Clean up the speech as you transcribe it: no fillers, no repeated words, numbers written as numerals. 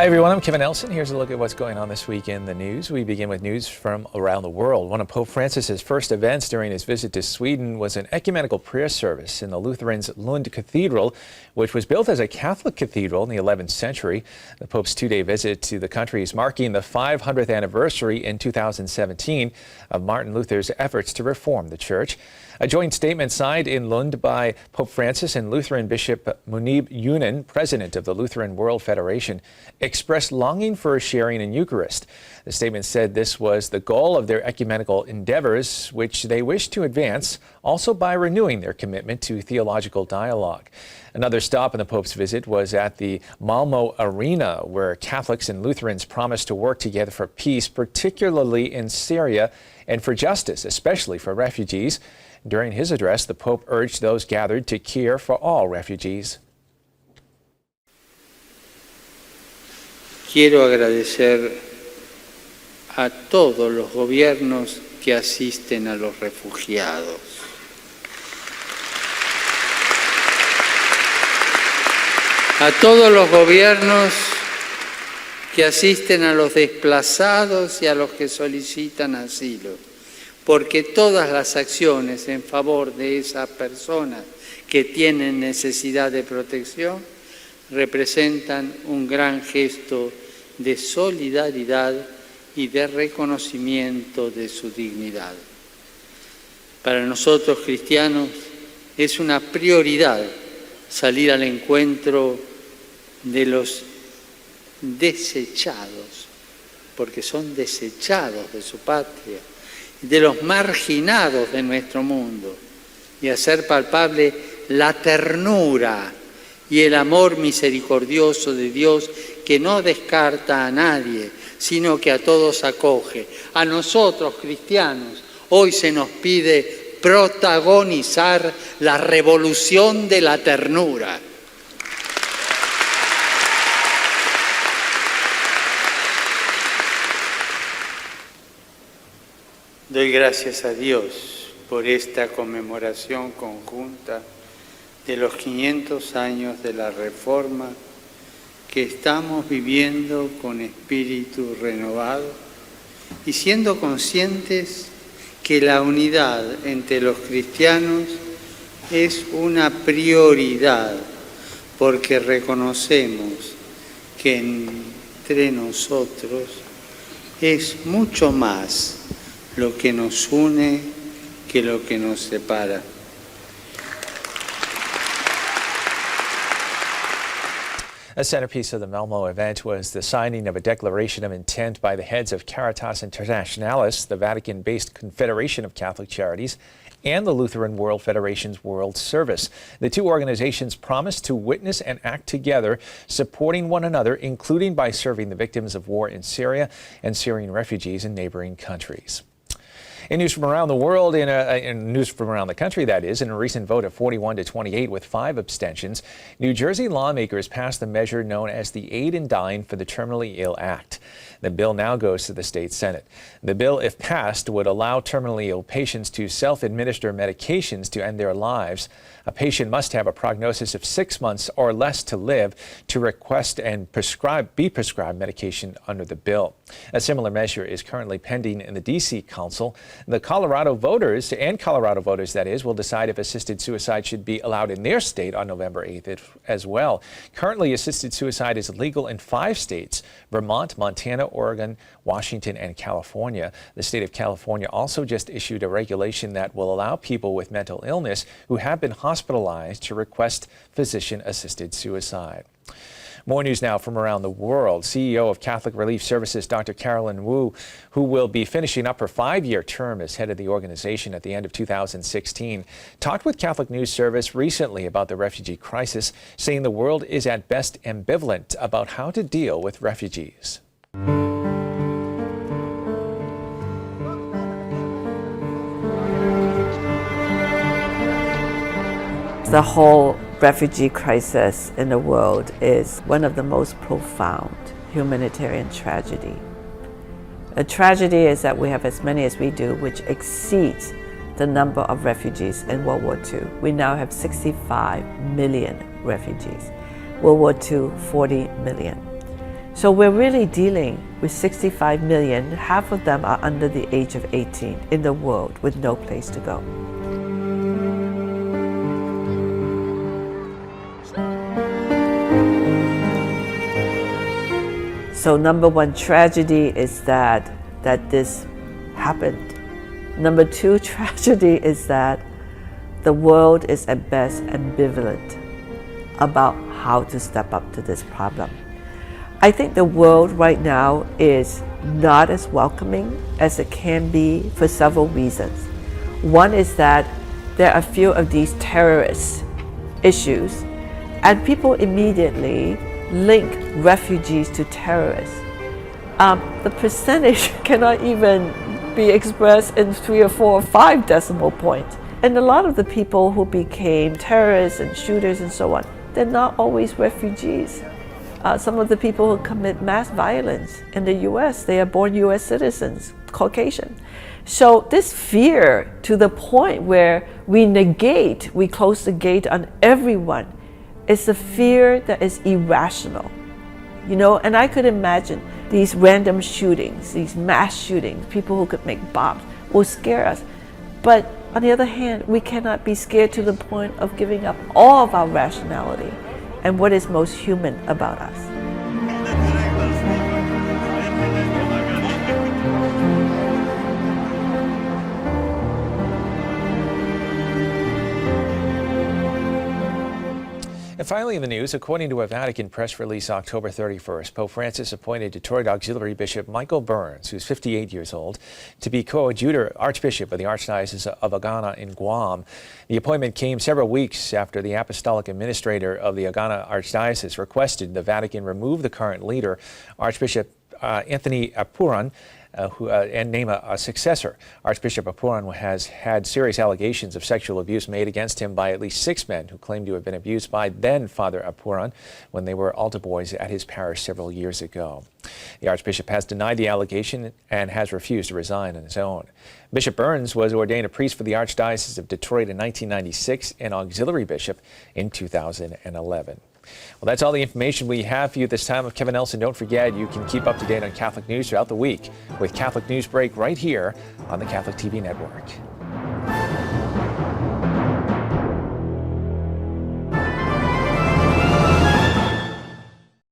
Hi everyone, I'm Kevin Nelson. Here's a look at what's going on this week in the news. We begin with news from around the world. One of Pope Francis's first events during his visit to Sweden was an ecumenical prayer service in the Lutherans' Lund Cathedral, which was built as a Catholic cathedral in the 11th century. The Pope's two-day visit to the country is marking the 500th anniversary in 2017 of Martin Luther's efforts to reform the church. A joint statement signed in Lund by Pope Francis and Lutheran Bishop Munib Yunan, president of the Lutheran World Federation, expressed longing for a sharing in Eucharist. The statement said this was the goal of their ecumenical endeavors, which they wish to advance, also by renewing their commitment to theological dialogue. Another stop in the Pope's visit was at the Malmö Arena, where Catholics and Lutherans promised to work together for peace, particularly in Syria, and for justice, especially for refugees. During his address, the Pope urged those gathered to care for all refugees. Quiero agradecer a todos los gobiernos que asisten a los refugiados. A todos los gobiernos que asisten a los desplazados y a los que solicitan asilo, porque todas las acciones en favor de esas personas que tienen necesidad de protección representan un gran gesto de solidaridad y de reconocimiento de su dignidad. Para nosotros cristianos es una prioridad salir al encuentro de los desechados, porque son desechados de su patria, de los marginados de nuestro mundo, y hacer palpable la ternura y el amor misericordioso de Dios, que no descarta a nadie, sino que a todos acoge. A nosotros, cristianos, hoy se nos pide protagonizar la revolución de la ternura. Doy gracias a Dios por esta conmemoración conjunta de los 500 años de la Reforma que estamos viviendo con espíritu renovado y siendo conscientes que la unidad entre los cristianos es una prioridad, porque reconocemos que entre nosotros es mucho más lo que nos une que lo que nos separa. A centerpiece of the Malmö event was the signing of a declaration of intent by the heads of Caritas Internationalis, the Vatican-based Confederation of Catholic Charities, and the Lutheran World Federation's World Service. The two organizations promised to witness and act together, supporting one another, including by serving the victims of war in Syria and Syrian refugees in neighboring countries. In news from around the world, in news from around the country, that is, in a recent vote of 41-28 with 5 abstentions, New Jersey lawmakers passed the measure known as the Aid in Dying for the Terminally Ill Act. The bill now goes to the state Senate. The bill, if passed, would allow terminally ill patients to self-administer medications to end their lives. A patient must have a prognosis of 6 months or less to live to request and be prescribed medication under the bill. A similar measure is currently pending in the D.C. Council. The Colorado voters, that is, will decide if assisted suicide should be allowed in their state on November 8th as well. Currently, assisted suicide is legal in 5 states: Vermont, Montana, Oregon, Washington, and California. The state of California also just issued a regulation that will allow people with mental illness who have been hospitalized to request physician-assisted suicide. More news now from around the world. CEO of Catholic Relief Services, Dr. Carolyn Wu, who will be finishing up her 5-year term as head of the organization at the end of 2016, talked with Catholic News Service recently about the refugee crisis, saying the world is at best ambivalent about how to deal with refugees. The whole refugee crisis in the world is one of the most profound humanitarian tragedy. The tragedy is that we have as many as we do, which exceeds the number of refugees in World War II. We now have 65 million refugees. World War II, 40 million. So we're really dealing with 65 million, half of them are under the age of 18 in the world with no place to go. So number one tragedy is that this happened. Number two tragedy is that the world is at best ambivalent about how to step up to this problem. I think the world right now is not as welcoming as it can be for several reasons. One is that there are a few of these terrorist issues, and people immediately link refugees to terrorists. The percentage cannot even be expressed in 3 or 4 or 5 decimal points. And a lot of the people who became terrorists and shooters and so on, they're not always refugees. Some of the people who commit mass violence in the US, they are born US citizens, Caucasian. So this fear to the point where we close the gate on everyone, is a fear that is irrational. You know, and I could imagine these random shootings, these mass shootings, people who could make bombs will scare us. But on the other hand, we cannot be scared to the point of giving up all of our rationality and what is most human about us. And finally in the news, according to a Vatican press release October 31st, Pope Francis appointed Detroit Auxiliary Bishop Michael Burns, who's 58 years old, to be coadjutor Archbishop of the Archdiocese of Agana in Guam. The appointment came several weeks after the Apostolic Administrator of the Agana Archdiocese requested the Vatican remove the current leader, Archbishop Anthony Apuran, and name a successor. Archbishop Apuran has had serious allegations of sexual abuse made against him by at least 6 men who claim to have been abused by then Father Apuran when they were altar boys at his parish several years ago. The Archbishop has denied the allegation and has refused to resign on his own. Bishop Burns was ordained a priest for the Archdiocese of Detroit in 1996 and auxiliary bishop in 2011. Well, that's all the information we have for you this time. I'm Kevin Nelson. Don't forget, you can keep up to date on Catholic news throughout the week with Catholic Newsbreak right here on the Catholic TV network.